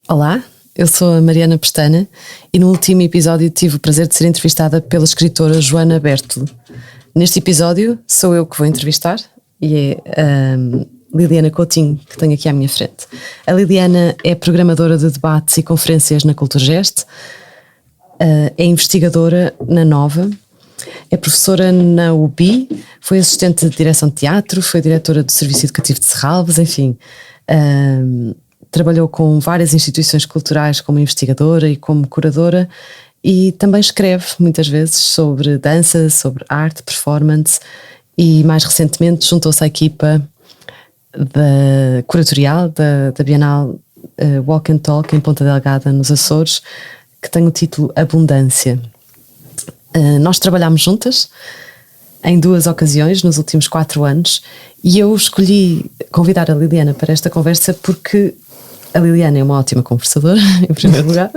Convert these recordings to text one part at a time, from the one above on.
Olá, eu sou a Mariana Pestana e no último episódio tive o prazer de ser entrevistada pela escritora Joana Bertolo. Neste episódio sou eu que vou entrevistar e é a Liliana Coutinho, que tenho aqui à minha frente. A Liliana é programadora de debates e conferências na Culturgest, é investigadora na Nova, é professora na UBI, foi assistente de direção de teatro, foi diretora do Serviço Educativo de Serralves, enfim. Trabalhou com várias instituições culturais como investigadora e como curadora e também escreve muitas vezes sobre dança, sobre arte, performance e mais recentemente juntou-se à equipa da curatorial da Bienal Walk and Talk em Ponta Delgada, nos Açores, que tem o título Abundância. Nós trabalhámos juntas em 2 ocasiões nos últimos 4 anos e eu escolhi convidar a Liliana para esta conversa porque a Liliana é uma ótima conversadora, em primeiro lugar,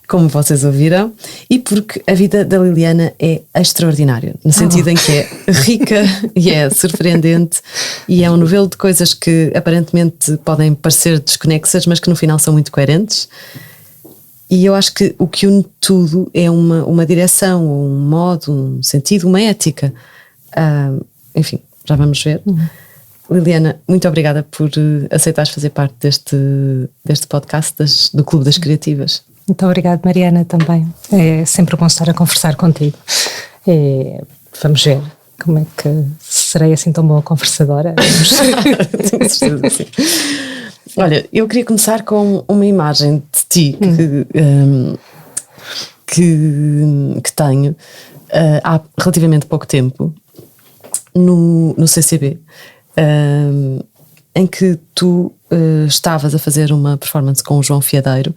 como vocês ouviram, e porque a vida da Liliana é extraordinária, no sentido em que é rica e é surpreendente e é um novelo de coisas que aparentemente podem parecer desconexas, mas que no final são muito coerentes. E eu acho que o que une tudo é uma direção, um modo, um sentido, uma ética. Enfim, já vamos ver. Liliana, muito obrigada por aceitares fazer parte deste podcast do Clube das Criativas. Muito obrigada, Mariana, também. É sempre bom estar a conversar contigo. Vamos ver como é que serei assim tão boa conversadora. Tenho certeza, sim. Olha, eu queria começar com uma imagem de ti que tenho há relativamente pouco tempo no CCB, em que tu estavas a fazer uma performance com o João Fiadeiro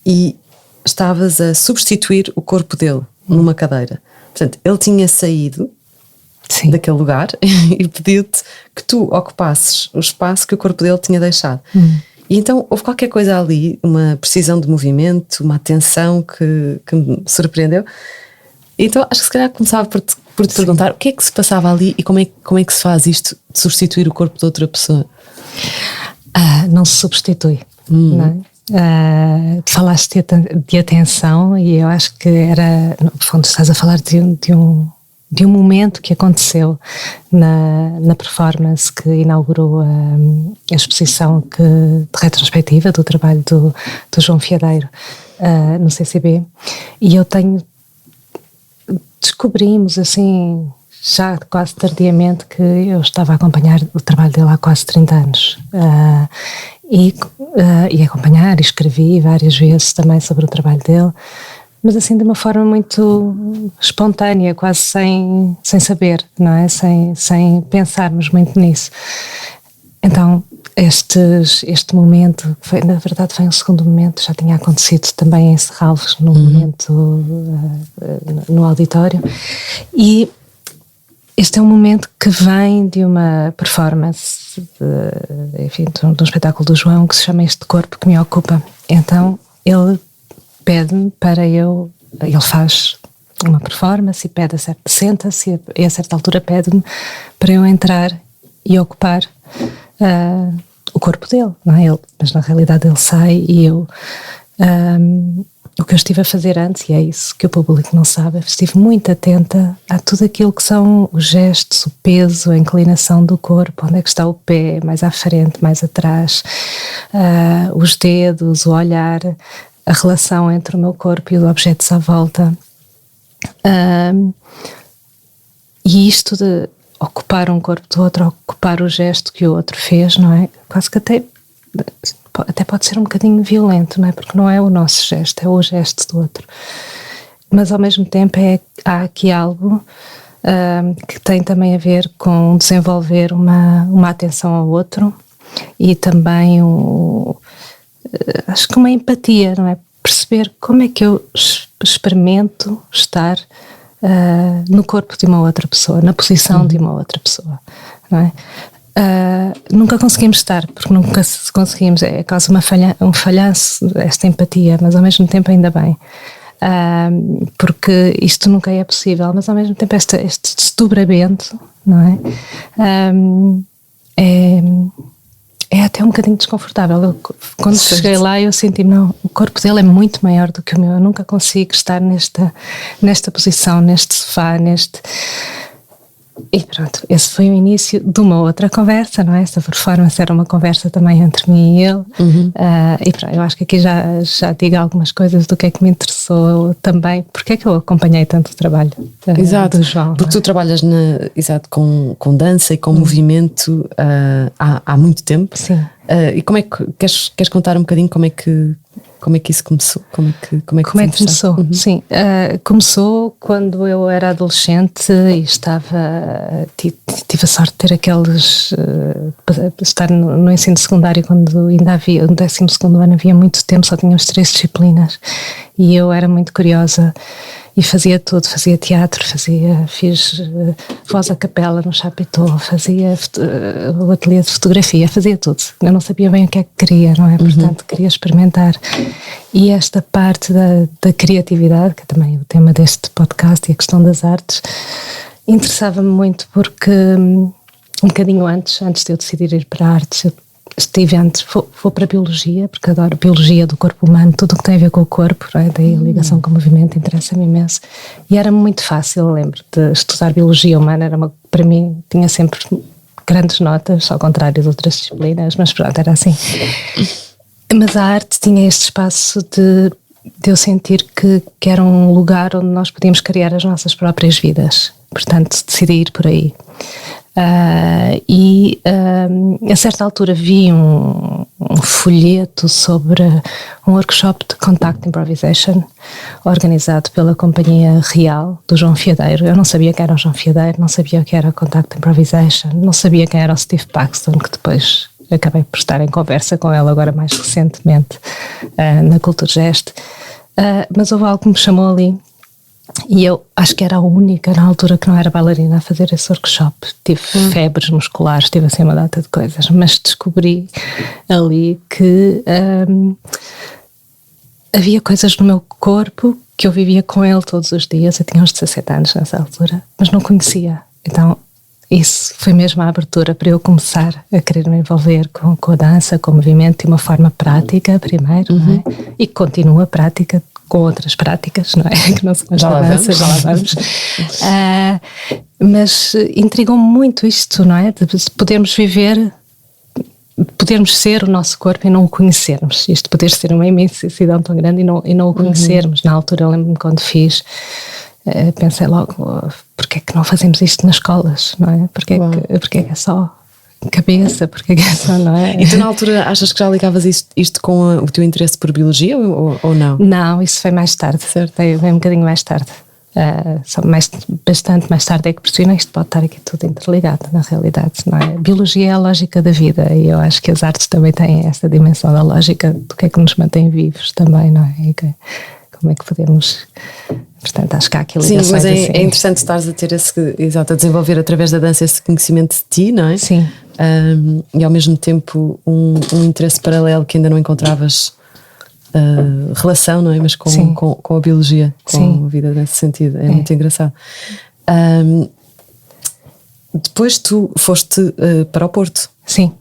e estavas a substituir o corpo dele numa cadeira. Portanto, ele tinha saído Sim. daquele lugar e pediu-te que tu ocupasses o espaço que o corpo dele tinha deixado. E então houve qualquer coisa ali, uma precisão de movimento, uma atenção que me surpreendeu. Então acho que se calhar começava por te perguntar o que é que se passava ali e como é que se faz isto de substituir o corpo de outra pessoa? Não se substitui, não é? Falaste de atenção e eu acho que era, no fundo estás a falar de um momento que aconteceu na performance que inaugurou a exposição de retrospectiva do trabalho do João Fiadeiro no CCB, e descobrimos assim já quase tardiamente que eu estava a acompanhar o trabalho dele há quase 30 anos e acompanhar e escrevi várias vezes também sobre o trabalho dele, mas assim de uma forma muito espontânea, quase sem saber, não é? Sem pensarmos muito nisso. Então este momento, na verdade foi um segundo momento, já tinha acontecido também em Serralves, num momento no auditório, e este é um momento que vem de uma performance, de um espetáculo do João que se chama Este Corpo que Me Ocupa. Então ele pede-me ele faz uma performance e senta-se e a certa altura pede-me para eu entrar e ocupar o corpo dele, não é? Mas na realidade ele sai e eu o que eu estive a fazer antes, e é isso que o público não sabe, estive muito atenta a tudo aquilo que são os gestos, o peso, a inclinação do corpo, onde é que está o pé, mais à frente, mais atrás, os dedos, o olhar, a relação entre o meu corpo e os objetos à volta, e isto de ocupar um corpo do outro, ocupar o gesto que o outro fez, não é? Quase que até pode ser um bocadinho violento, não é? Porque não é o nosso gesto, é o gesto do outro. Mas ao mesmo tempo há aqui algo que tem também a ver com desenvolver uma atenção ao outro e também acho que uma empatia, não é? Perceber como é que eu experimento estar no corpo de uma outra pessoa, na posição de uma outra pessoa, não é? Nunca conseguimos estar, porque nunca conseguimos, causa um falhanço esta empatia, mas ao mesmo tempo ainda bem, porque isto nunca é possível, mas ao mesmo tempo este desdobramento, não é? é até um bocadinho desconfortável. Quando cheguei lá eu senti, não, o corpo dele é muito maior do que o meu, eu nunca consigo estar nesta posição, neste sofá, E pronto, esse foi o início de uma outra conversa, não é? Essa performance era uma conversa também entre mim e ele. E pronto, eu acho que aqui já digo algumas coisas do que é que me interessou também, porque é que eu acompanhei tanto o trabalho do João. Porque tu trabalhas com dança e com movimento há muito tempo. Sim. E como é que queres contar um bocadinho como é que isso começou? Como é que começou? Sim, começou quando eu era adolescente e tive a sorte de ter estar no ensino secundário, quando ainda havia, no 12º ano havia muito tempo, só tínhamos 3 disciplinas e eu era muito curiosa e fazia tudo, fazia teatro, fiz voz a capela no Chapitão, fazia o ateliê de fotografia, fazia tudo. Eu não sabia bem o que é que queria, não é? Portanto, queria experimentar. E esta parte da criatividade, que é também o tema deste podcast, e a questão das artes, interessava-me muito porque um bocadinho antes de eu decidir ir para a artes, eu estive antes, vou para a biologia, porque adoro biologia do corpo humano, tudo o que tem a ver com o corpo, não é? Daí a ligação com o movimento interessa-me imenso. E era muito fácil, eu lembro, de estudar biologia humana, para mim, tinha sempre grandes notas, ao contrário de outras disciplinas, mas pronto, era assim. Mas a arte tinha este espaço de eu sentir que era um lugar onde nós podíamos criar as nossas próprias vidas. Portanto, decidi ir por aí. A certa altura vi um folheto sobre um workshop de Contact Improvisation organizado pela Companhia Real do João Fiadeiro. Eu não sabia quem era o João Fiadeiro, não sabia o que era Contact Improvisation, não sabia quem era o Steve Paxton, que depois acabei por estar em conversa com ele agora mais recentemente na Culturgest. Mas houve algo que me chamou ali. E eu acho que era a única na altura que não era bailarina a fazer esse workshop. Tive febres musculares, tive assim uma data de coisas, mas descobri ali que havia coisas no meu corpo que eu vivia com ele todos os dias. Eu tinha uns 17 anos nessa altura, mas não conhecia. Então isso foi mesmo a abertura para eu começar a querer me envolver com a dança, com o movimento de uma forma prática primeiro, não é? E continua prática com outras práticas, não é? Que não são as da dança, já lá vamos. Mas intrigou-me muito isto, não é? De podermos viver, podermos ser o nosso corpo e não o conhecermos. Isto poder ser uma imensidão tão grande e não o conhecermos. Na altura eu lembro-me quando fiz, pensei logo, porque é que não fazemos isto nas escolas, não é? Porque é que é só cabeça, porque é que é só, não é? E tu na altura achas que já ligavas isto com o teu interesse por biologia ou não? Não, isso foi mais tarde, certo? Veio um bocadinho mais tarde. Bastante mais tarde é que percebi, isto pode estar aqui tudo interligado, na realidade, não é? Biologia é a lógica da vida e eu acho que as artes também têm essa dimensão da lógica do que é que nos mantém vivos também, não é? E como é que podemos... Portanto, acho que há aqui ligações. Sim, mas assim. É interessante estares a ter a desenvolver através da dança esse conhecimento de ti, não é? Sim. E ao mesmo tempo um interesse paralelo que ainda não encontravas relação, não é? Mas com a biologia, com a vida nesse sentido. É muito engraçado. Depois tu foste para o Porto. Sim.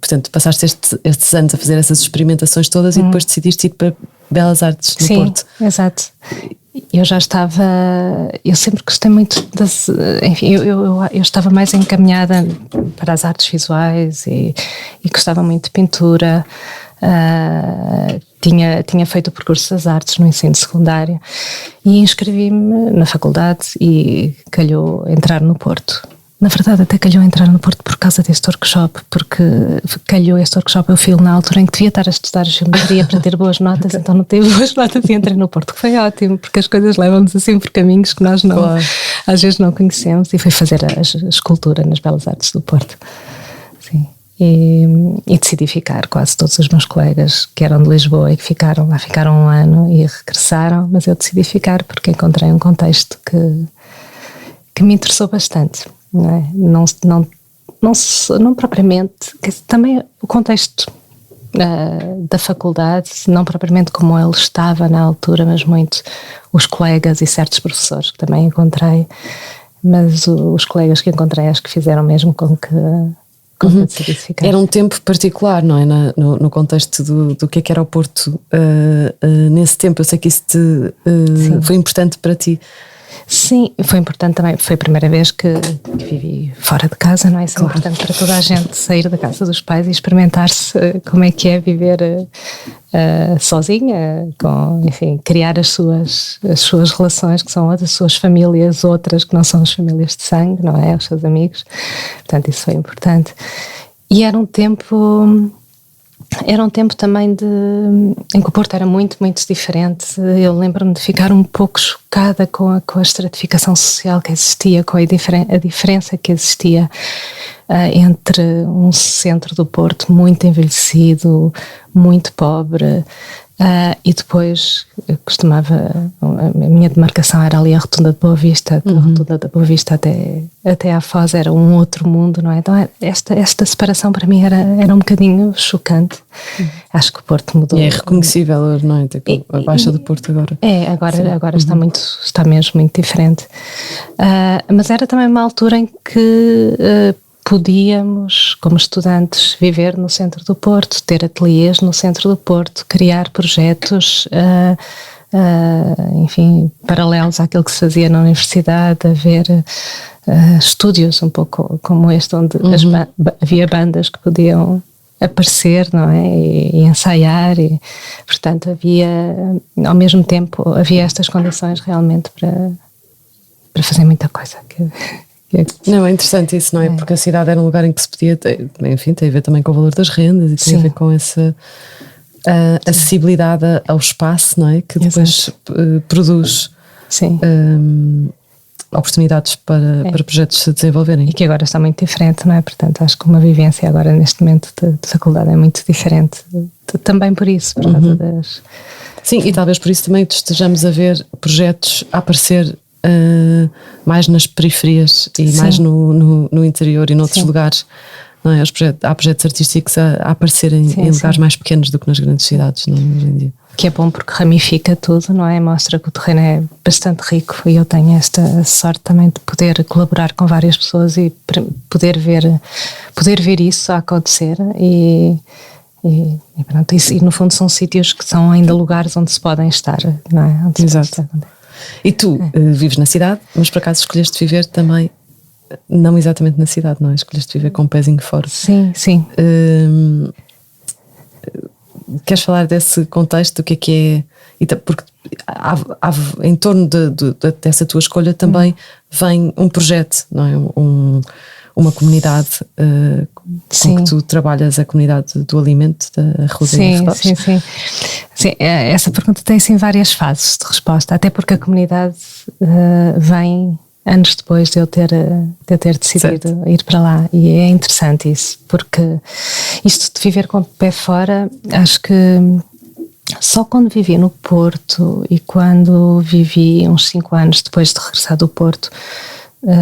Portanto, passaste estes anos a fazer essas experimentações todas e depois decidiste ir para Belas Artes no Porto. Sim, exato. Eu já estava, eu sempre gostei muito enfim, eu estava mais encaminhada para as artes visuais e gostava muito de pintura. Tinha feito o percurso das artes no ensino secundário e inscrevi-me na faculdade e calhou entrar no Porto. Na verdade, até calhou entrar no Porto por causa deste workshop, porque calhou este workshop, eu fui na altura em que devia estar a estudar geometria para ter boas notas, então não tive boas notas e entrei no Porto, que foi ótimo, porque as coisas levam-nos assim por caminhos que nós não, às vezes não conhecemos, e fui fazer a escultura nas Belas Artes do Porto. Sim. E decidi ficar. Quase todos os meus colegas que eram de Lisboa e que ficaram lá, ficaram um ano e regressaram, mas eu decidi ficar porque encontrei um contexto que me interessou bastante. Não é? Não propriamente, também o contexto da faculdade, não propriamente como ele estava na altura, mas muito os colegas e certos professores que também encontrei, mas os colegas que encontrei acho que fizeram mesmo com quando decidiste ficar. Era um tempo particular, não é? No contexto do que era o Porto. Nesse tempo, eu sei que isso foi importante para ti. Sim, foi importante também. Foi a primeira vez que vivi fora de casa, não é? Isso é importante para toda a gente, sair da casa dos pais e experimentar-se como é que é viver sozinha, enfim, criar as suas relações, que são as suas famílias, outras que não são as famílias de sangue, não é? Os seus amigos. Portanto, isso foi importante. E era um tempo também em que o Porto era muito, muito diferente. Eu lembro-me de ficar um pouco chocada com a estratificação social que existia, com a diferença que existia entre um centro do Porto muito envelhecido, muito pobre, e depois eu a minha demarcação era ali a Rotunda de Boa Vista, da Rotunda de Boa Vista até à Foz era um outro mundo, não é? Então esta separação para mim era um bocadinho chocante. Acho que o Porto mudou. E é reconhecível, não é? Tipo, a Baixa do Porto agora. Agora está mesmo muito diferente. Mas era também uma altura em que podíamos, como estudantes, viver no centro do Porto, ter ateliês no centro do Porto, criar projetos, enfim, paralelos àquilo que se fazia na universidade, haver estúdios um pouco como este, onde havia bandas que podiam aparecer, não é? E ensaiar, e portanto ao mesmo tempo havia estas condições realmente para fazer muita coisa. Não, é interessante isso, não é? Porque a cidade era um lugar em que se podia, enfim, tem a ver também com o valor das rendas e tem a ver com essa acessibilidade ao espaço, não é? Que depois produz oportunidades para projetos se desenvolverem. E que agora está muito diferente, não é? Portanto, acho que uma vivência agora neste momento de faculdade é muito diferente, também por isso, por causa das... Sim, e talvez por isso também estejamos a ver projetos a aparecer mais nas periferias e mais no interior e noutros lugares, não é? Há projetos artísticos a aparecerem em lugares mais pequenos do que nas grandes cidades, não é? Hoje em dia. Que é bom porque ramifica tudo, não é? Mostra que o terreno é bastante rico e eu tenho esta sorte também de poder colaborar com várias pessoas e poder ver isso a acontecer e pronto, e no fundo são sítios que são ainda lugares onde se podem estar, não é? Onde Exato. E tu vives na cidade, mas por acaso escolheste viver também, não exatamente na cidade, não é? Escolheste viver com um pezinho fora. Sim. Queres falar desse contexto, do que é? Porque em torno dessa tua escolha também vem um projeto, não é? Uma comunidade com que tu trabalhas, a comunidade do alimento da Rosinha Flores. Sim, essa pergunta tem sim várias fases de resposta, até porque a comunidade vem anos depois de eu ter decidido ir para lá, e é interessante isso, porque isto de viver com o pé fora, acho que só quando vivi no Porto e quando vivi uns 5 anos depois de regressar do Porto,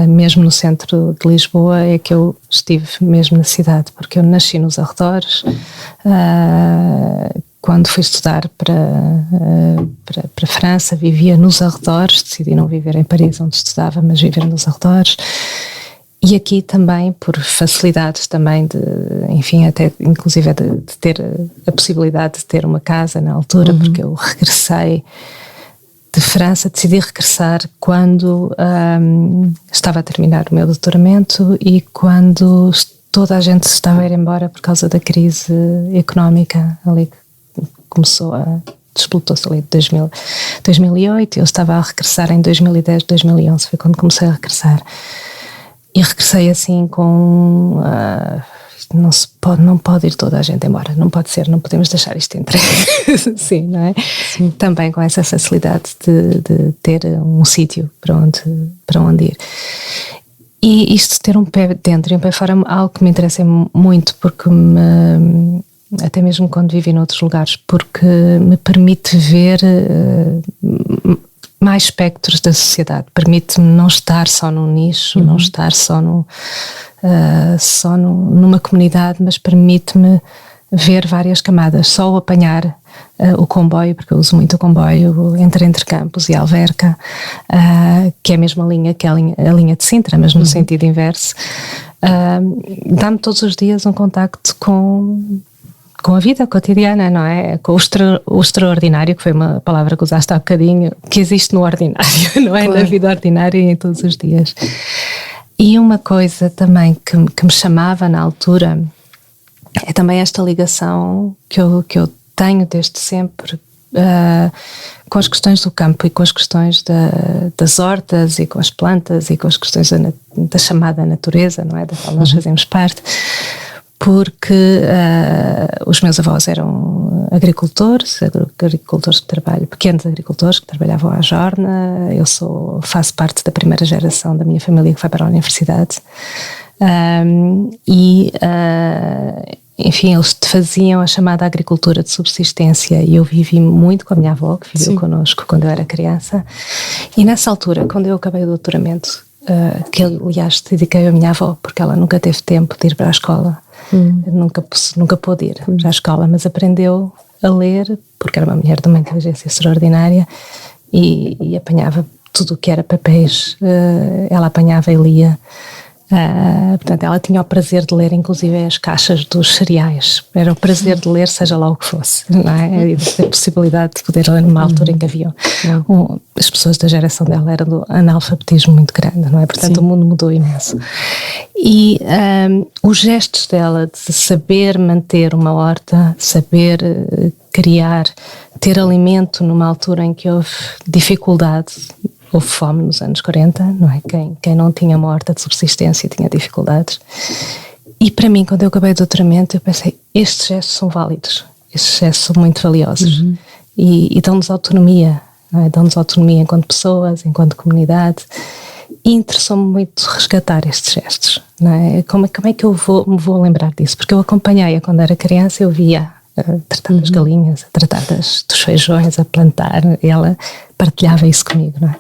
mesmo no centro de Lisboa, é que eu estive mesmo na cidade, porque eu nasci nos arredores. Quando fui estudar para a França, vivia nos arredores, decidi não viver em Paris onde estudava, mas viver nos arredores. E aqui também por facilidades também enfim, até inclusive de ter a possibilidade de ter uma casa na altura, porque eu regressei de França, decidi regressar quando estava a terminar o meu doutoramento e quando toda a gente se estava a ir embora por causa da crise económica ali que começou desplotou-se ali em 2008, eu estava a regressar em 2010, 2011, foi quando comecei a regressar. E regressei assim com... não pode ir toda a gente embora, não pode ser, não podemos deixar isto entregue. Sim, não é? Sim. Também com essa facilidade de ter um sítio para onde ir. E isto de ter um pé dentro e um pé fora é algo que me interessa muito, porque até mesmo quando vivi noutros lugares, porque me permite ver mais espectros da sociedade, permite-me não estar só num nicho, não estar só numa comunidade, mas permite-me ver várias camadas. Só o apanhar o comboio, porque eu uso muito o comboio entre Campos e Alverca, que é a mesma linha que a linha de Sintra, mas no sentido inverso. Dá-me todos os dias um contacto com a vida cotidiana, não é? Com o extraordinário, que foi uma palavra que usaste há bocadinho, que existe no ordinário, não é? Claro. Na vida ordinária e em todos os dias. E uma coisa também que me chamava na altura é também esta ligação que eu tenho desde sempre com as questões do campo e com as questões das hortas e com as plantas e com as questões da chamada natureza, não é? Da qual nós fazemos parte. Porque os meus avós eram agricultores que trabalham, pequenos agricultores que trabalhavam à jorna. Eu faço parte da primeira geração da minha família que vai para a universidade. Enfim, eles faziam a chamada agricultura de subsistência e eu vivi muito com a minha avó, que viveu connosco quando eu era criança. E nessa altura, quando eu acabei o doutoramento, que aliás dediquei à minha avó, porque ela nunca teve tempo de ir para a escola, nunca pôde ir para a escola, mas aprendeu a ler, porque era uma mulher de uma inteligência extraordinária e apanhava tudo o que era papéis, ela apanhava e lia. Portanto, ela tinha o prazer de ler inclusive as caixas dos cereais, era o prazer de ler seja lá o que fosse, não é? E de ter a possibilidade de poder ler numa altura em que havia as pessoas da geração dela era do analfabetismo muito grande, não é? Portanto o mundo mudou imenso e os gestos dela de saber manter uma horta, saber criar, ter alimento numa altura em que houve dificuldade. Houve fome nos anos 40, não é? Quem não tinha uma horta de subsistência tinha dificuldades. E para mim, quando eu acabei o doutoramento, eu pensei, estes gestos são válidos, estes gestos são muito valiosos e dão-nos autonomia, não é? Dão-nos autonomia enquanto pessoas, enquanto comunidade. E interessou-me muito resgatar estes gestos, não é? Como é que eu me vou lembrar disso? Porque eu acompanhei-a quando era criança, eu via a tratar das galinhas, a tratar dos feijões, a plantar, e ela partilhava isso comigo, não é?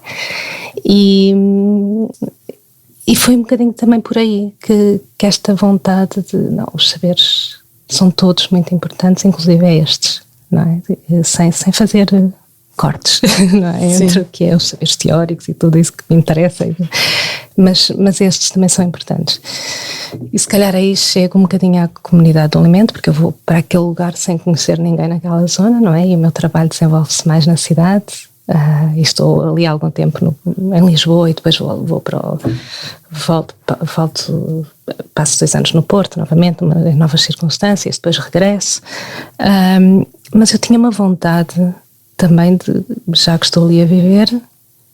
E foi um bocadinho também por aí que esta vontade de, não, os saberes são todos muito importantes, inclusive estes, não é? Sem fazer cortes, não é? Entre o que é os saberes teóricos e tudo isso que me interessa, mas estes também são importantes. E se calhar aí chego um bocadinho à comunidade do alimento, porque eu vou para aquele lugar sem conhecer ninguém naquela zona, não é? E o meu trabalho desenvolve-se mais na cidade. E estou ali há algum tempo em Lisboa e depois vou passo 2 anos no Porto novamente, em novas circunstâncias, depois regresso. Mas eu tinha uma vontade também de, já que estou ali a viver,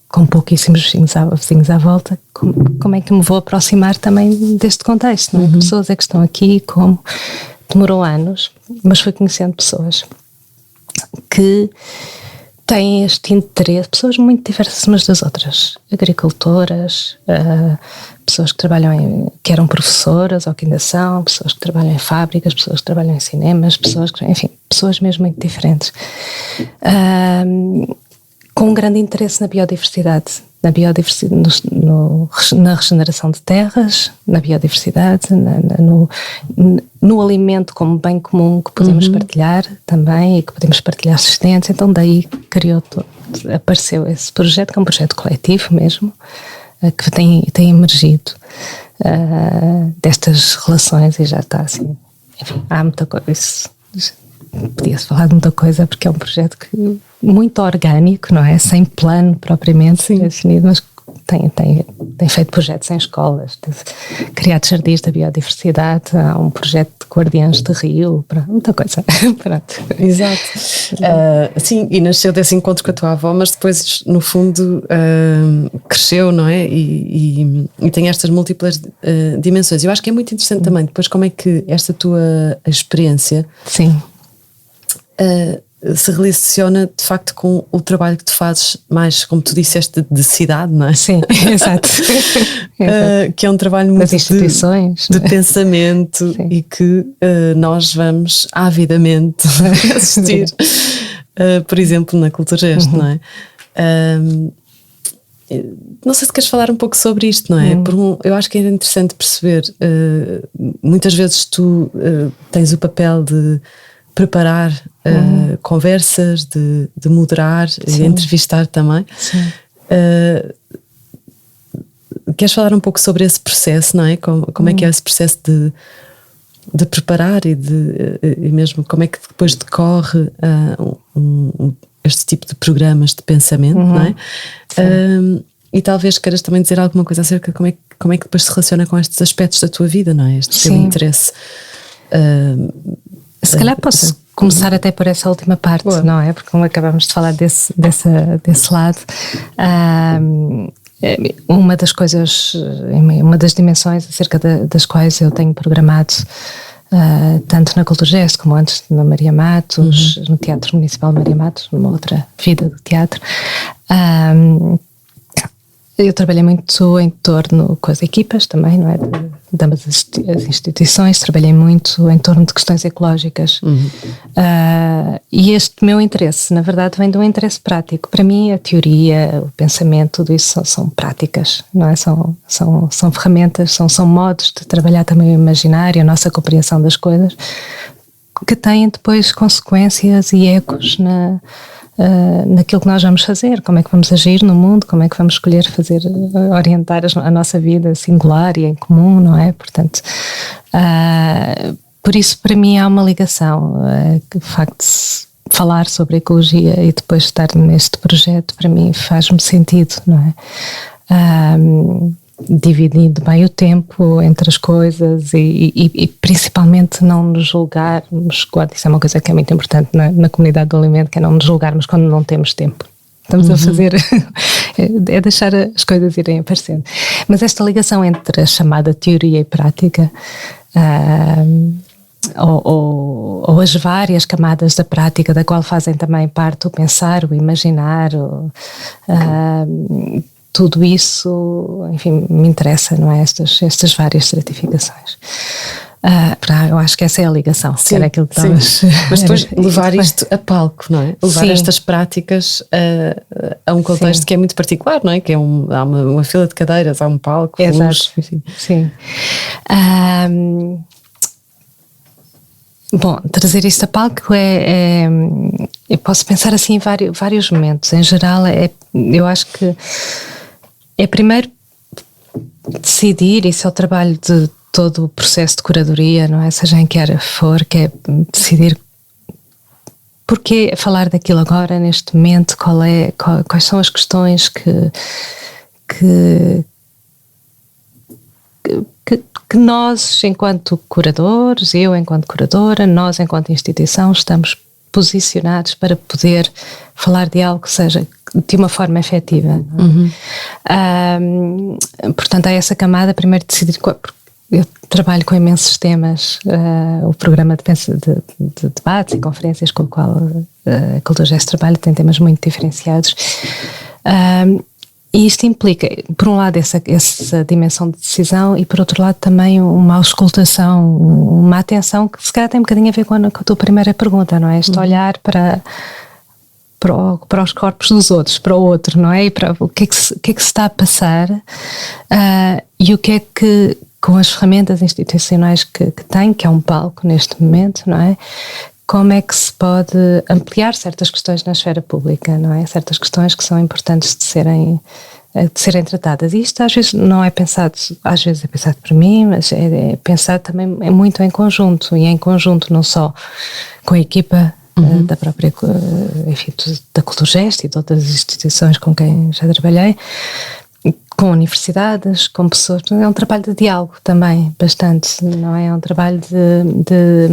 com pouquíssimos vizinhos à volta, como é que me vou aproximar também deste contexto, não é? Que pessoas é que estão aqui, como demorou anos, mas fui conhecendo pessoas que têm este interesse, pessoas muito diversas umas das outras, agricultoras, pessoas que trabalham que eram professoras ou que ainda são, pessoas que trabalham em fábricas, pessoas que trabalham em cinemas, pessoas que, enfim, pessoas mesmo muito diferentes, com um grande interesse na biodiversidade, na regeneração de terras, na biodiversidade, no alimento como bem comum que podemos partilhar também e que podemos partilhar assistentes. Então daí apareceu esse projeto, que é um projeto coletivo mesmo, que tem emergido destas relações e já está assim, enfim, há muita coisa. Podia-se falar de muita coisa porque é um projeto muito orgânico, não é? Sem plano propriamente definido, mas tem feito projetos em escolas, criado jardins da biodiversidade, há um projeto de guardiães de rio, muita coisa. Pronto. Exato. Sim, e nasceu desse encontro com a tua avó, mas depois no fundo cresceu, não é? E tem estas múltiplas dimensões. Eu acho que é muito interessante também depois como é que esta tua experiência se relaciona de facto com o trabalho que tu fazes mais, como tu disseste, de cidade, não é? Sim, exato. Que é um trabalho muito instituições, de pensamento e que nós vamos avidamente assistir, por exemplo, na Cultura Gesto, não é? Não sei se queres falar um pouco sobre isto, não é? Eu acho que é interessante perceber, muitas vezes tu tens o papel de preparar conversas, de moderar, de entrevistar também. Queres falar um pouco sobre esse processo, não é? Como é que é esse processo de preparar e mesmo como é que depois decorre este tipo de programas de pensamento, não é? E talvez queiras também dizer alguma coisa acerca de como é que depois se relaciona com estes aspectos da tua vida, não é? Este teu interesse. Se calhar posso começar até por essa última parte, não é? Porque como acabamos de falar desse lado, uma das coisas, uma das dimensões acerca das quais eu tenho programado, tanto na Culturgest como antes na Maria Matos, no Teatro Municipal de Maria Matos, numa outra vida do teatro, eu trabalhei muito em torno com as equipas também, não é? De ambas as instituições, trabalhei muito em torno de questões ecológicas. E este meu interesse, na verdade, vem de um interesse prático. Para mim, a teoria, o pensamento, tudo isso são práticas, não é? São ferramentas, são modos de trabalhar também o imaginário, a nossa compreensão das coisas, que têm depois consequências e ecos naquilo que nós vamos fazer, como é que vamos agir no mundo, como é que vamos escolher orientar a nossa vida singular e em comum, não é? Portanto, por isso para mim há uma ligação, o facto de falar sobre ecologia e depois estar neste projeto, para mim faz-me sentido, não é? Dividindo bem o tempo entre as coisas e principalmente não nos julgarmos, isso é uma coisa que é muito importante na comunidade do alimento, que é não nos julgarmos quando não temos tempo. Estamos a fazer, é deixar as coisas irem aparecendo. Mas esta ligação entre a chamada teoria e prática, ou as várias camadas da prática, da qual fazem também parte o pensar, o imaginar, tudo isso, enfim, me interessa, não é? Estas várias estratificações. Eu acho que essa é a ligação. Sim, era aquilo que estavas... Mas depois levar isto a palco, não é? Levar estas práticas a um contexto que é muito particular, não é? Que há uma fila de cadeiras, há um palco, luz, enfim. Sim. Bom, trazer isto a palco eu posso pensar assim em vários momentos. Em geral, eu acho que é primeiro decidir, isso é o trabalho de todo o processo de curadoria, não é? Seja em que área for, que é decidir porquê falar daquilo agora, neste momento, quais são as questões que nós, enquanto curadores, eu enquanto curadora, nós enquanto instituição, estamos posicionados para poder falar de algo que seja de uma forma efetiva. Portanto, há essa camada, primeiro decidir. Eu trabalho com imensos temas, o programa de debates e conferências com o qual a Culturgest trabalha tem temas muito diferenciados. E isto implica, por um lado, essa dimensão de decisão e, por outro lado, também uma auscultação, uma atenção que se calhar tem um bocadinho a ver com a tua primeira pergunta, não é? Este olhar para os corpos dos outros, para o outro, não é? E para o que é que se está a passar e o que é que, com as ferramentas institucionais que tem, que é um palco neste momento, não é? Como é que se pode ampliar certas questões na esfera pública, não é? Certas questões que são importantes de serem tratadas. E isto às vezes não é pensado, às vezes é pensado por mim, mas é pensado também muito em conjunto, e em conjunto não só com a equipa da própria, enfim, da Culturgest e de outras instituições com quem já trabalhei, com universidades, com pessoas. É um trabalho de diálogo também, bastante, não é? É um trabalho de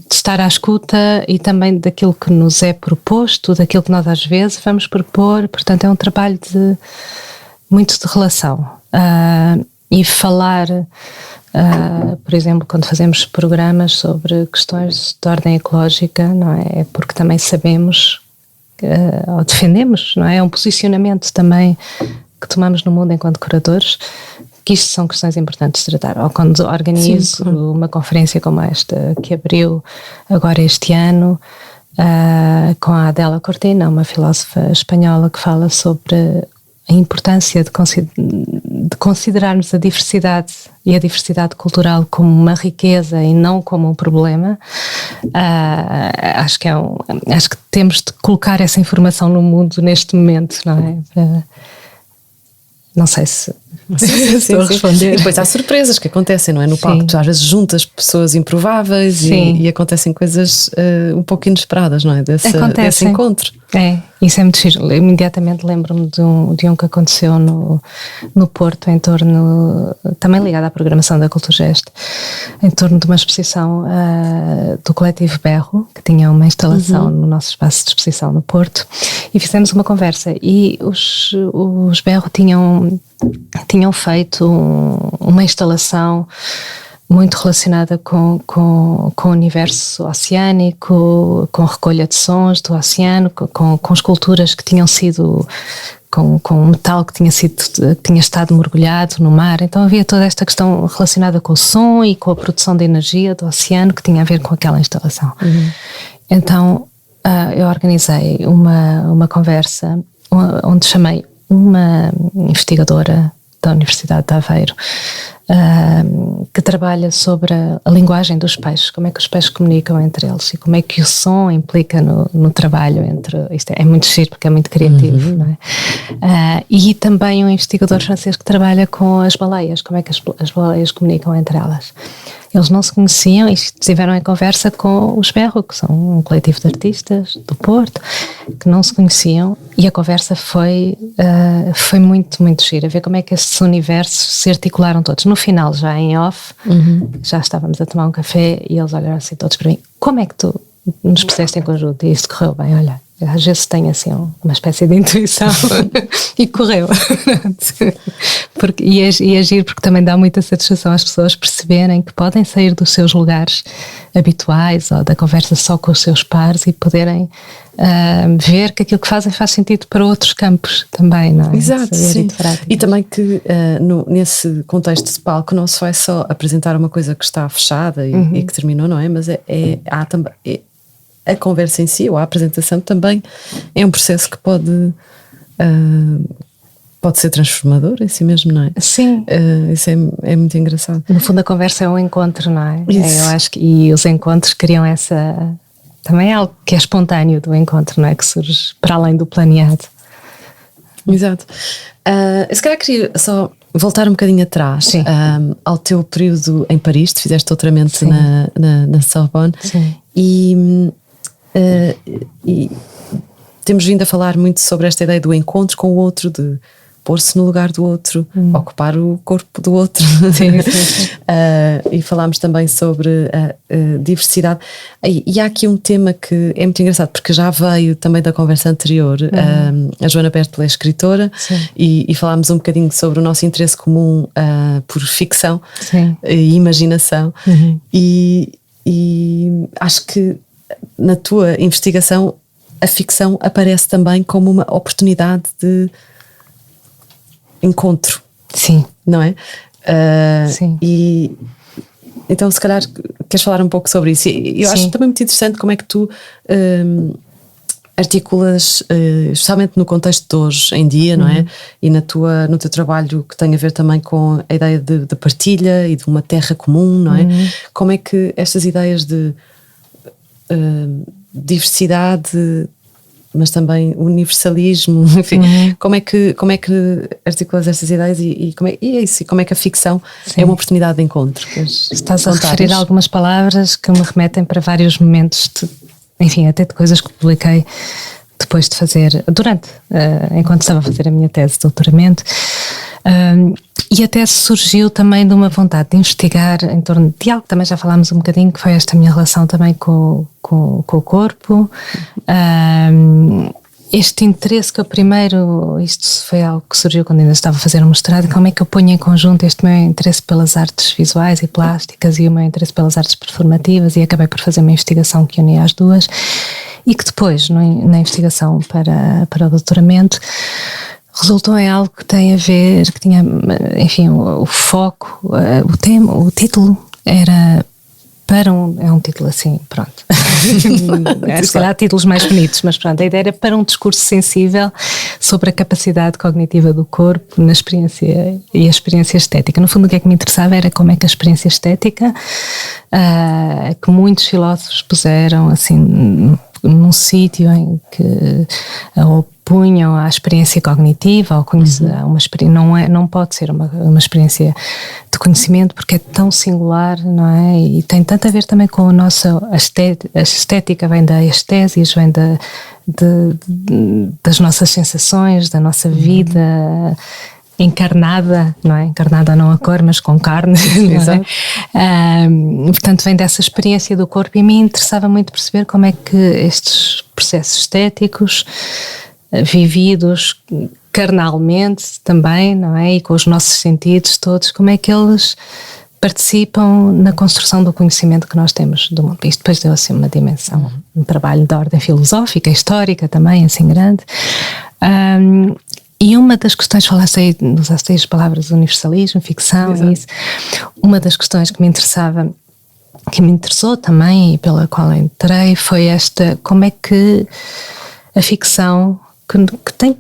estar à escuta e também daquilo que nos é proposto, daquilo que nós às vezes vamos propor. Portanto, é um trabalho muito de relação. E falar, por exemplo, quando fazemos programas sobre questões de ordem ecológica, não é? É porque também sabemos, ou defendemos, não é? É um posicionamento também que tomamos no mundo enquanto curadores, que isto são questões importantes de tratar. Ou quando organizo uma conferência como esta, que abriu agora este ano, com a Adela Cortina, uma filósofa espanhola que fala sobre a importância de considerarmos a diversidade e a diversidade cultural como uma riqueza e não como um problema. Acho que temos de colocar essa informação no mundo neste momento, não é? Não sei se estou a responder. E depois há surpresas que acontecem, não é? No palco, tu às vezes juntas pessoas improváveis e acontecem coisas um pouco inesperadas, não é? Desse encontro. Isso é muito giro. Eu imediatamente lembro-me de um que aconteceu no Porto, em torno, também ligado à programação da Culturgest, em torno de uma exposição do coletivo Berro, que tinha uma instalação no nosso espaço de exposição no Porto, e fizemos uma conversa, e os Berro tinham feito uma instalação muito relacionada com o universo oceânico, com recolha de sons do oceano, com esculturas que tinham sido com metal que tinha estado mergulhado no mar. Então havia toda esta questão relacionada com o som e com a produção de energia do oceano que tinha a ver com aquela instalação. Então eu organizei uma conversa onde chamei uma investigadora da Universidade de Aveiro, que trabalha sobre a linguagem dos peixes, como é que os peixes comunicam entre eles e como é que o som implica no trabalho isto é muito giro porque é muito criativo, não é? E também um investigador francês que trabalha com as baleias, como é que as baleias comunicam entre elas. Eles não se conheciam e estiveram em conversa com os Berro, que são um coletivo de artistas do Porto, que não se conheciam, e a conversa foi muito, muito gira, ver como é que esses universos se articularam todos. No final, já em off, já estávamos a tomar um café e eles olharam assim todos para mim: como é que tu nos puseste em conjunto e isto correu bem? Olha, às vezes tenho assim uma espécie de intuição e correu. E agir porque também dá muita satisfação às pessoas perceberem que podem sair dos seus lugares habituais ou da conversa só com os seus pares e poderem ver que aquilo que fazem faz sentido para outros campos também, não é? Exato, sim. E também que nesse contexto de palco não se vai só apresentar uma coisa que está fechada e que terminou, não é? Mas há também... a conversa em si, ou a apresentação também é um processo que pode ser transformador em si mesmo, não é? Sim. Isso é muito engraçado. No fundo a conversa é um encontro, não é? Isso. Eu acho que e os encontros criam essa... Também é algo que é espontâneo do encontro, não é? Que surge para além do planeado. Exato. Se calhar queria só voltar um bocadinho atrás ao teu período em Paris. Tu fizeste doutoramento na Sorbonne. Sim. E temos vindo a falar muito sobre esta ideia do encontro com o outro, de pôr-se no lugar do outro, ocupar o corpo do outro. Sim. E falámos também sobre a diversidade. E há aqui um tema que é muito engraçado, porque já veio também da conversa anterior. A Joana Bertel é escritora e falámos um bocadinho sobre o nosso interesse comum por ficção e imaginação. E acho que na tua investigação a ficção aparece também como uma oportunidade de encontro. Sim. Não é? Sim. E então se calhar queres falar um pouco sobre isso. Eu acho também muito interessante como é que tu articulas, especialmente no contexto de hoje em dia, não é? E no teu trabalho que tem a ver também com a ideia de partilha e de uma terra comum, não é? Como é que estas ideias de diversidade, mas também universalismo, enfim, como é que articulas estas ideias e como é que a ficção é uma oportunidade de encontro? Estás a referir algumas palavras que me remetem para vários momentos, enfim, até de coisas que publiquei depois de fazer, enquanto estava a fazer a minha tese de doutoramento. E até surgiu também de uma vontade de investigar em torno de algo que também já falámos um bocadinho, que foi esta minha relação também com o corpo. Este interesse que isto foi algo que surgiu quando ainda estava a fazer um mestrado, como é que eu ponho em conjunto este meu interesse pelas artes visuais e plásticas e o meu interesse pelas artes performativas, e acabei por fazer uma investigação que unia as duas, e que depois, na investigação para o doutoramento, resultou em algo que tem a ver, que tinha, enfim, o foco, o tema, o título era é um título assim, pronto. Se calhar há títulos mais bonitos, mas pronto, a ideia era para um discurso sensível sobre a capacidade cognitiva do corpo na experiência e a experiência estética. No fundo, o que é que me interessava era como é que a experiência estética, que muitos filósofos puseram assim num sítio em que opunham à experiência cognitiva, ao uma experiência, não pode ser uma experiência de conhecimento porque é tão singular, não é? E tem tanto a ver também com a nossa a estética, vem da estésis, vem das nossas sensações, da nossa vida encarnada, não é? Encarnada não a cor, mas com carne. Exato. Portanto, vem dessa experiência do corpo e me interessava muito perceber como é que estes processos estéticos, vividos carnalmente também, não é? E com os nossos sentidos todos, como é que eles participam na construção do conhecimento que nós temos do mundo. Isto depois deu assim uma dimensão, um trabalho de ordem filosófica, histórica também, assim grande. E uma das questões, usaste aí as palavras universalismo, ficção, e isso. Uma das questões que me interessou também e pela qual entrei foi esta: como é que a ficção, que tem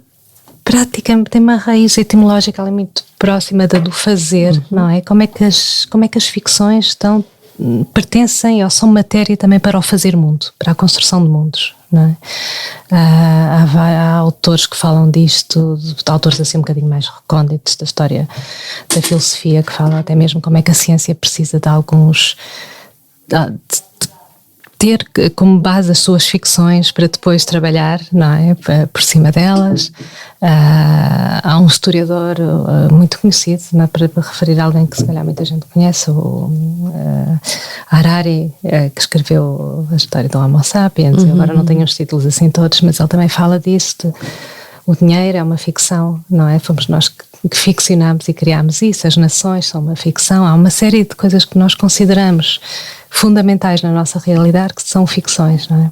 praticamente tem uma raiz etimológica ali muito próxima da do fazer, não é? Como é que as ficções pertencem ou são matéria também para o fazer mundo, para a construção de mundos, não é? Há autores que falam disto, autores assim um bocadinho mais recônditos da história da filosofia, que falam até mesmo como é que a ciência precisa de alguns ter como base as suas ficções para depois trabalhar, não é? Por cima delas. Há um historiador muito conhecido, não é? Para referir a alguém que se calhar muita gente conhece, o Harari, que escreveu a história do Homo sapiens. Agora não tenho os títulos assim todos, mas ele também fala disso. O dinheiro é uma ficção, não é? Fomos nós que ficcionamos e criámos isso. As nações são uma ficção. Há uma série de coisas que nós consideramos fundamentais na nossa realidade que são ficções, não é?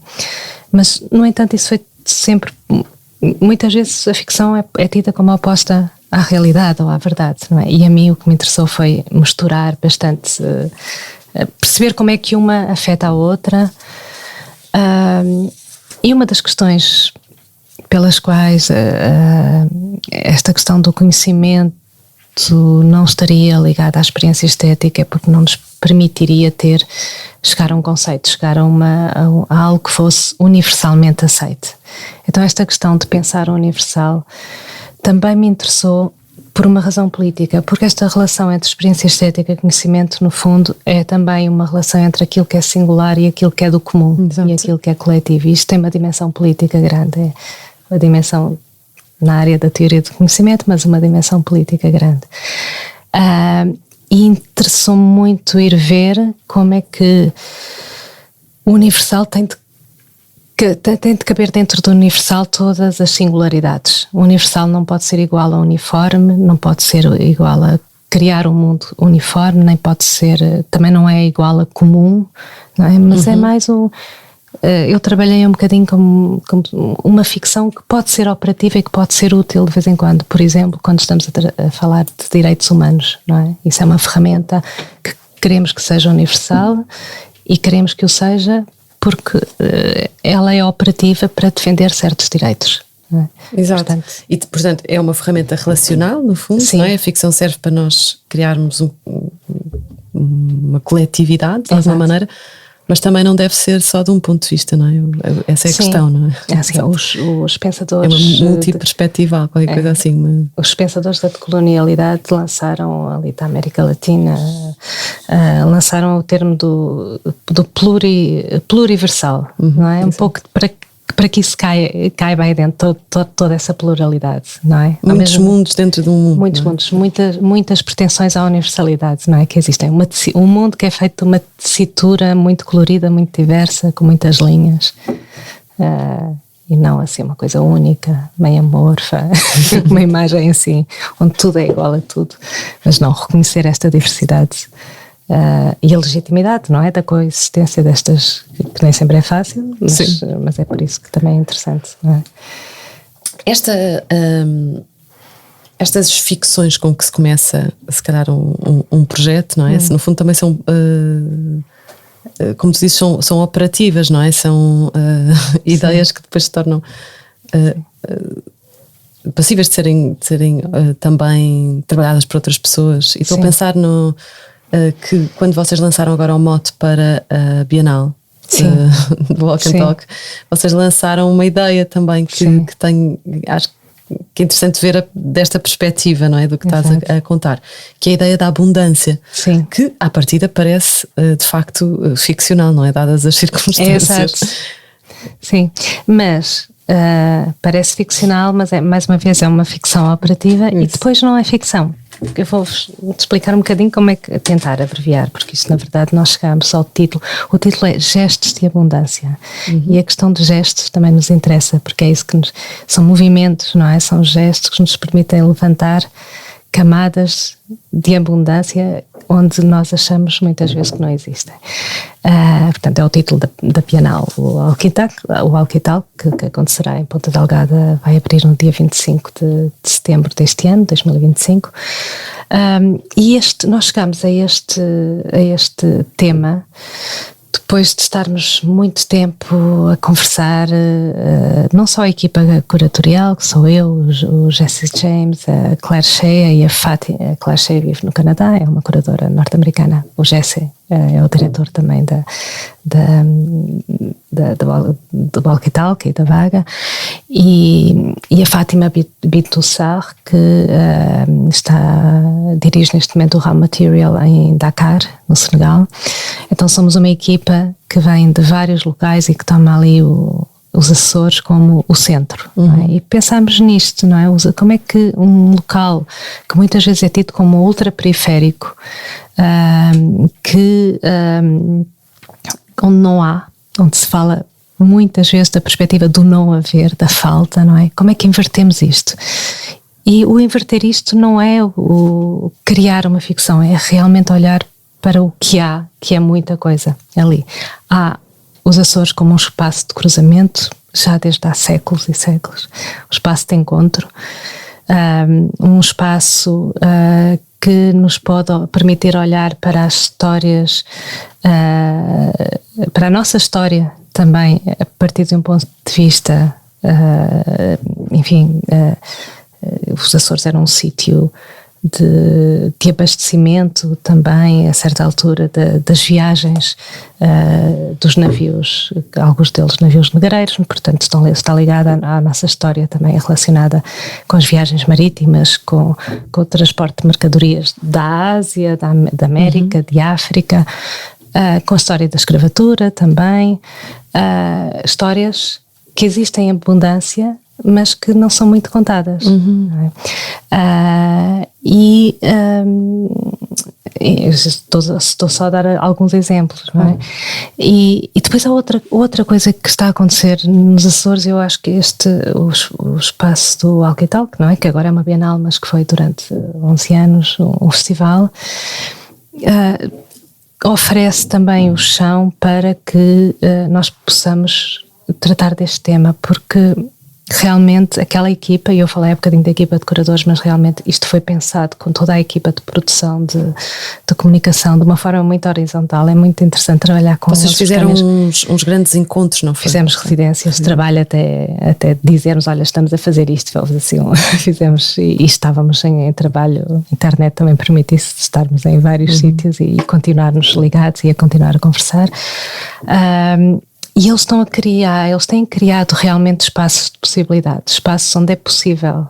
Mas, no entanto, isso foi sempre... Muitas vezes a ficção é tida como oposta à realidade ou à verdade, não é? E a mim o que me interessou foi misturar bastante, perceber como é que uma afeta a outra. E uma das questões pelas quais esta questão do conhecimento não estaria ligada à experiência estética é porque não nos permitiria chegar a um conceito, chegar a algo que fosse universalmente aceite. Então esta questão de pensar o universal também me interessou por uma razão política, porque esta relação entre experiência estética e conhecimento, no fundo, é também uma relação entre aquilo que é singular e aquilo que é do comum. Exato. E aquilo que é coletivo. E isto tem uma dimensão política grande, é uma dimensão na área da teoria do conhecimento, mas uma dimensão política grande. E interessou-me muito ir ver como é que o universal tem de caber dentro do universal todas as singularidades. O universal não pode ser igual a uniforme, não pode ser igual a criar um mundo uniforme, nem pode ser, também não é igual a comum, não é? Mas é mais eu trabalhei um bocadinho como uma ficção que pode ser operativa e que pode ser útil de vez em quando. Por exemplo, quando estamos a falar de direitos humanos, não é? Isso é uma ferramenta que queremos que seja universal e queremos que o seja porque ela é operativa para defender certos direitos. Não é? Exato. Portanto, é uma ferramenta relacional, no fundo, sim. Não é? A ficção serve para nós criarmos uma coletividade, de alguma maneira, mas também não deve ser só de um ponto de vista, não é? Essa é a sim. questão, não é? É assim, os pensadores... É uma multiperspectival, qualquer coisa assim. Os pensadores da decolonialidade lançaram, ali da América Latina, lançaram o termo do pluriversal, não é? Um pouco para que isso caiba aí dentro, toda essa pluralidade, não é? Muitos mundos dentro de um mundo. Muitos mundos, muitas pretensões à universalidade, não é? Que existem. Um mundo que é feito de uma tessitura muito colorida, muito diversa, com muitas linhas, e não assim uma coisa única, meio amorfa, uma imagem assim, onde tudo é igual a tudo, mas não reconhecer esta diversidade. E a legitimidade, não é? Da coexistência destas, que nem sempre é fácil, mas é por isso que também é interessante, não é? Estas ficções com que se começa, se calhar, um projeto, não é? No fundo também são, como tu dizes, são operativas, não é? São ideias que depois se tornam passíveis de serem também trabalhadas por outras pessoas. E estou a pensar que quando vocês lançaram agora o mote para a Bienal do Walk and Talk, vocês lançaram uma ideia também que tem, acho que é interessante ver desta perspectiva, não é? Do que estás a contar, que é a ideia da abundância, que à partida parece de facto ficcional, não é? Dadas as circunstâncias. Exato. Sim, mas parece ficcional, mas mais uma vez é uma ficção operativa. Isso. E depois não é ficção. Eu vou-vos explicar um bocadinho como é que tentar abreviar, porque isto na verdade nós chegamos ao título. O título é Gestos de Abundância. E a questão de gestos também nos interessa, porque é isso que são movimentos, não é? São gestos que nos permitem levantar camadas de abundância onde nós achamos muitas vezes que não existem. Portanto, é o título da Bienal. O Alquital, que acontecerá em Ponta Delgada, vai abrir no dia 25 de setembro deste ano, 2025. E nós chegamos a este tema depois de estarmos muito tempo a conversar, não só a equipa curatorial, que sou eu, o Jesse James, a Claire Shea e a Fátima. A Claire Shea vive no Canadá, é uma curadora norte-americana. O Jesse é o diretor também do Walkie-Talkie e da Vaga, e a Fátima Bintoussar, que dirige neste momento o Raw Material em Dakar, no Senegal. Então somos uma equipa que vem de vários locais e que toma ali os Açores como o centro, não é? E pensamos nisto, não é? Como é que um local que muitas vezes é tido como ultraperiférico, onde não há, onde se fala muitas vezes da perspectiva do não haver, da falta, não é? Como é que invertemos isto? E o inverter isto não é o criar uma ficção, é realmente olhar para o que há, que é muita coisa ali. Há os Açores como um espaço de cruzamento, já desde há séculos e séculos, um espaço de encontro, um espaço que nos pode permitir olhar para as histórias, para a nossa história também, a partir de um ponto de vista, os Açores eram um sítio de abastecimento também, a certa altura das viagens dos navios, alguns deles navios negreiros, portanto está ligada à nossa história também relacionada com as viagens marítimas, com o transporte de mercadorias da Ásia, da América, de África, com a história da escravatura também, histórias que existem em abundância, mas que não são muito contadas. Não é? Estou só a dar alguns exemplos, não é? E depois há outra coisa que está a acontecer nos Açores. Eu acho que o espaço do Walkie-Talkie, não é? Que agora é uma bienal, mas que foi durante 11 anos um festival, oferece também o chão para que nós possamos tratar deste tema, porque realmente aquela equipa, e eu falei há bocadinho da equipa de curadores, mas realmente isto foi pensado com toda a equipa de produção, de comunicação, de uma forma muito horizontal. É muito interessante trabalhar com eles. Vocês fizeram uns grandes encontros, não foi? Fizemos residências, trabalho até dizermos, olha, estamos a fazer isto, assim, fizemos e estávamos em trabalho. A internet também permite isso, de estarmos em vários sítios e continuarmos ligados e a continuar a conversar. E eles têm criado realmente espaços de possibilidade, espaços onde é possível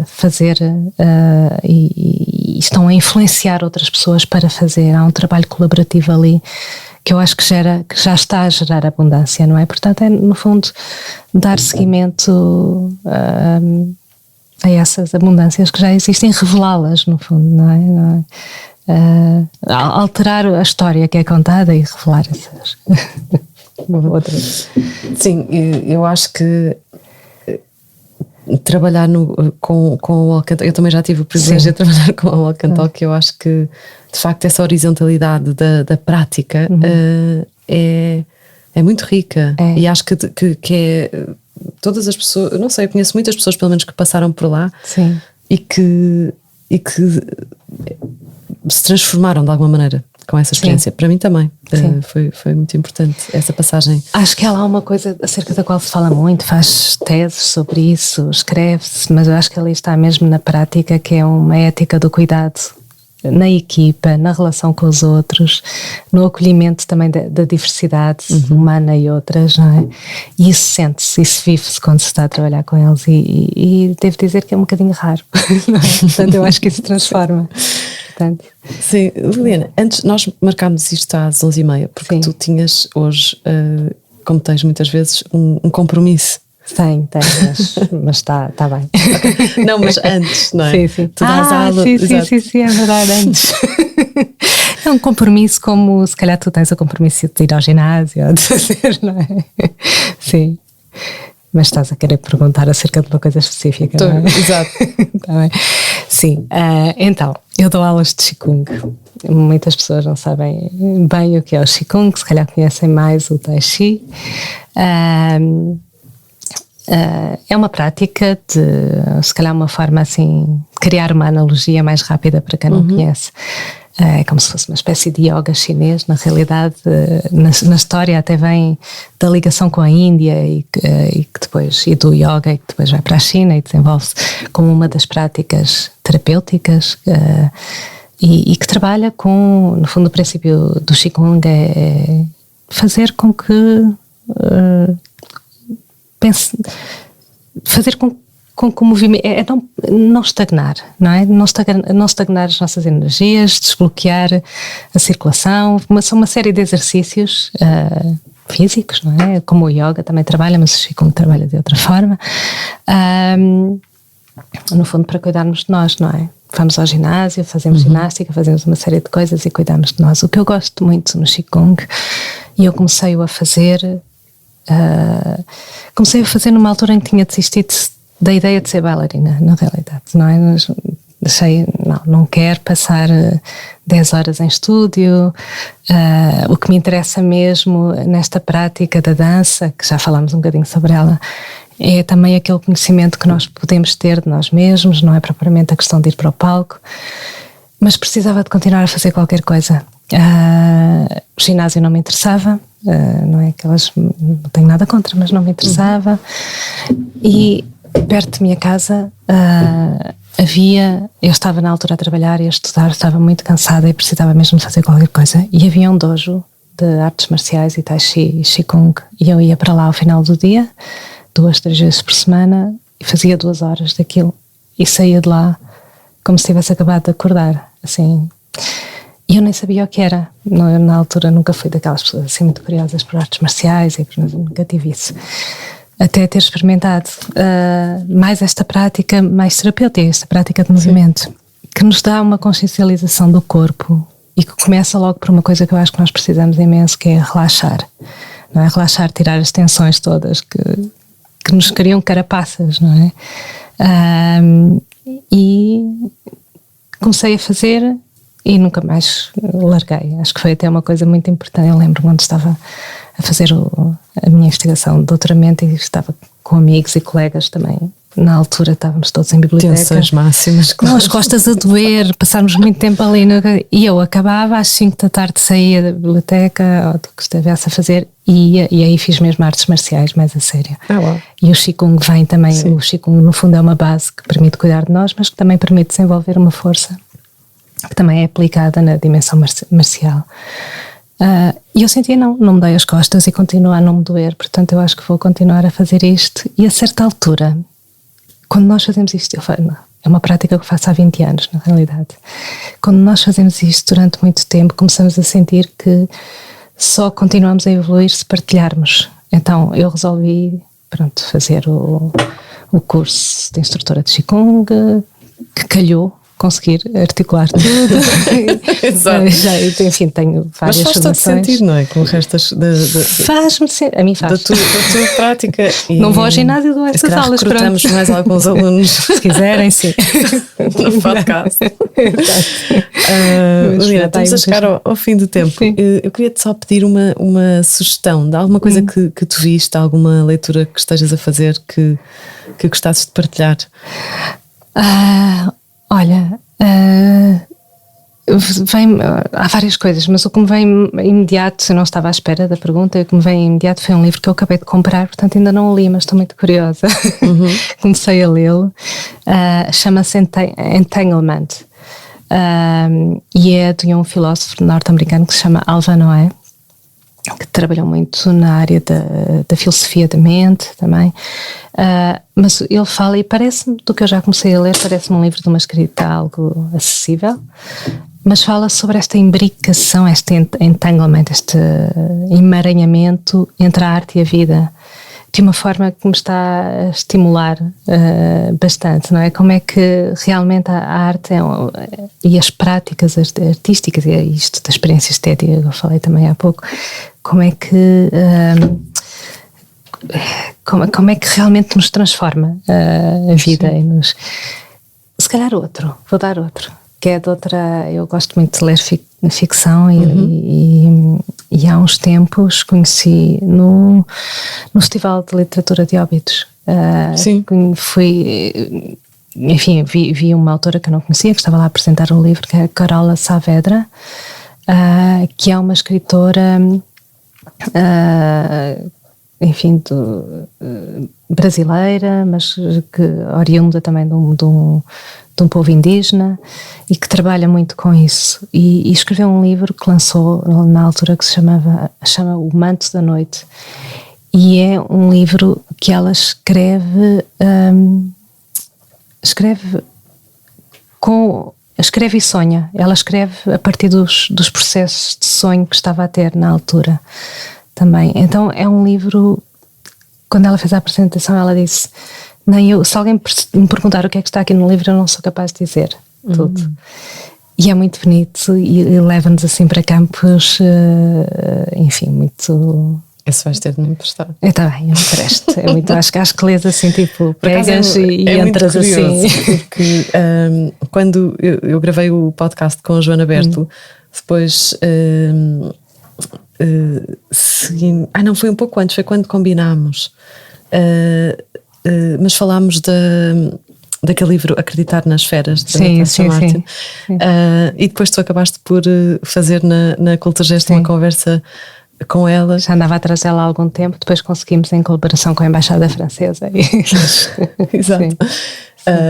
fazer e estão a influenciar outras pessoas para fazer. Há um trabalho colaborativo ali que eu acho que já está a gerar abundância, não é? Portanto, é no fundo dar seguimento a essas abundâncias que já existem, revelá-las no fundo, não é? Alterar a história que é contada e revelar essas outras. Sim, eu acho que trabalhar com o Walk and Talk, eu também já tive o privilégio de trabalhar com o Walk and Talk, que eu acho que de facto essa horizontalidade da prática é muito rica, e acho que é todas as pessoas, eu não sei, eu conheço muitas pessoas pelo menos que passaram por lá. Sim. E que se transformaram de alguma maneira com essa experiência. Sim. Para mim também foi muito importante essa passagem. Acho que há lá uma coisa acerca da qual se fala muito, faz teses sobre isso, escreve-se, mas eu acho que ali está mesmo na prática, que é uma ética do cuidado na equipa, na relação com os outros, no acolhimento também da diversidade humana e outras, não é? E isso sente-se, isso vive-se quando se está a trabalhar com eles e devo dizer que é um bocadinho raro, não é? Portanto, eu acho que isso transforma. Portanto. Sim, Liliana, antes nós marcámos isto às 11h30, porque tu tinhas hoje, como tens muitas vezes, um compromisso. Tenho, mas está bem. Okay. Não, mas antes, não é? Sim. Tu dás aula. Sim, é verdade, antes. É um compromisso como se calhar tu tens o compromisso de ir ao ginásio ou de fazer, não é? Sim. Mas estás a querer perguntar acerca de uma coisa específica, não é? Exato. Tá bem. Sim, então, eu dou aulas de Qigong. Muitas pessoas não sabem bem o que é o Qigong, se calhar conhecem mais o Tai Chi. É uma prática de, se calhar uma forma assim, de criar uma analogia mais rápida para quem não conhece. É como se fosse uma espécie de yoga chinês, na realidade, na história até vem da ligação com a Índia e que depois, e do yoga, e que depois vai para a China e desenvolve-se como uma das práticas terapêuticas e que trabalha com, no fundo, o princípio do Qigong é fazer com que fazer com que o movimento é não estagnar, não é? Não estagnar as nossas energias, desbloquear a circulação. São uma série de exercícios físicos, não é? Como o yoga também trabalha, mas o Qigong trabalha de outra forma. No fundo, para cuidarmos de nós, não é? Vamos ao ginásio, fazemos ginástica, fazemos uma série de coisas e cuidamos de nós. O que eu gosto muito no Qigong, e eu comecei a fazer numa altura em que tinha desistido da ideia de ser bailarina, na realidade, não é? Não quero passar 10 horas em estúdio. O que me interessa mesmo nesta prática da dança, que já falámos um bocadinho sobre ela, é também aquele conhecimento que nós podemos ter de nós mesmos, não é propriamente a questão de ir para o palco, mas precisava de continuar a fazer qualquer coisa. O ginásio não me interessava, não é aquelas, não tenho nada contra, mas não me interessava. E perto da minha casa eu estava na altura a trabalhar e a estudar, estava muito cansada e precisava mesmo de fazer qualquer coisa, e havia um dojo de artes marciais e Tai Chi e Qigong, e eu ia para lá ao final do dia 2, 3 vezes por semana e fazia 2 horas daquilo e saía de lá como se tivesse acabado de acordar, assim. E eu nem sabia o que era. Na altura nunca fui daquelas pessoas assim muito curiosas por artes marciais e nunca tive isso. Até ter experimentado mais esta prática mais terapêutica, esta prática de movimento, que nos dá uma consciencialização do corpo e que começa logo por uma coisa que eu acho que nós precisamos imenso, que é relaxar. Não é? Relaxar, tirar as tensões todas que nos criam carapaças, não é? E comecei a fazer e nunca mais larguei. Acho que foi até uma coisa muito importante. Eu lembro quando estava a fazer a minha investigação de doutoramento e estava com amigos e colegas também. Na altura estávamos todos em biblioteca. Tensões máximas, claro. Com as costas a doer, passámos muito tempo ali. E eu acabava às 5 da tarde, saía da biblioteca, ou do que estivesse a fazer, e aí fiz mesmo artes marciais mais a sério. Uau. E o Qigong vem também. Sim. O Qigong no fundo é uma base que permite cuidar de nós, mas que também permite desenvolver uma força que também é aplicada na dimensão marcial. E eu sentia, não me dei as costas e continua a não me doer, portanto eu acho que vou continuar a fazer isto. E a certa altura, quando nós fazemos isto, é uma prática que faço há 20 anos, na realidade. Quando nós fazemos isto durante muito tempo, começamos a sentir que só continuamos a evoluir se partilharmos. Então eu resolvi, fazer o curso de instrutora de Qigong, que calhou conseguir articular tudo. Exato. Enfim, tenho várias formações. Mas faz todo sentido, não é? Com o resto faz-me sentido. A mim faz. Da tua prática. E não vou ao ginásio, dou essas aulas. Recrutamos mais alguns alunos. Se quiserem, sim. No podcast. Liliana, estamos a chegar ao fim do tempo. Sim. Eu queria-te só pedir uma sugestão de alguma coisa que tu viste, alguma leitura que estejas a fazer que gostasses de partilhar. Olha, Há várias coisas, mas o que me vem imediato, eu não estava à espera da pergunta, o que me vem imediato foi um livro que eu acabei de comprar, portanto ainda não o li, mas estou muito curiosa. Comecei a lê-lo. Chama-se Entanglement, e é de um filósofo norte-americano que se chama Alva Noé, que trabalhou muito na área da filosofia da mente também, mas ele fala, e parece-me, do que eu já comecei a ler, parece-me um livro de uma escrita algo acessível, mas fala sobre esta imbricação, este entanglement, este emaranhamento entre a arte e a vida, de uma forma que me está a estimular bastante, não é? Como é que realmente a arte e as práticas artísticas, e isto da experiência estética que eu falei também há pouco, como é que como é que realmente nos transforma a vida. E se calhar vou dar outro, que é de outra. Eu gosto muito de ler ficção e há uns tempos conheci no Festival de Literatura de Óbidos. Enfim, vi uma autora que eu não conhecia, que estava lá a apresentar um livro, que é a Carola Saavedra, que é uma escritora, enfim, brasileira, mas que oriunda também de um povo indígena e que trabalha muito com isso, e escreveu um livro que lançou na altura que se chama O Manto da Noite, e é um livro que ela escreve e sonha. Ela escreve a partir dos processos de sonho que estava a ter na altura também. Então é um livro, quando ela fez a apresentação ela disse, se alguém me perguntar o que é que está aqui no livro, eu não sou capaz de dizer tudo. E é muito bonito e leva-nos assim para campos, enfim, muito... Esse vais ter de me emprestar. Está bem, eu empresto. É muito, acho que lês assim, tipo, pegas e entras curioso, assim. Porque quando eu gravei o podcast com a Joana Berto, depois não, foi um pouco antes, foi quando combinámos, mas falámos daquele livro Acreditar nas Feras, de Natasha Martin. Sim. E depois tu acabaste por fazer na Culturgest uma conversa com ela. Já andava atrás dela há algum tempo, depois conseguimos em colaboração com a Embaixada Francesa. Exato.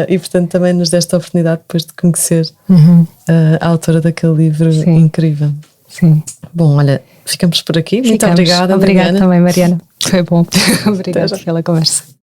E portanto também nos deste a oportunidade depois de conhecer a autora daquele livro incrível. Sim. Bom, olha, ficamos por aqui. Muito obrigada. Obrigada também, Mariana. Foi bom. Obrigada pela conversa.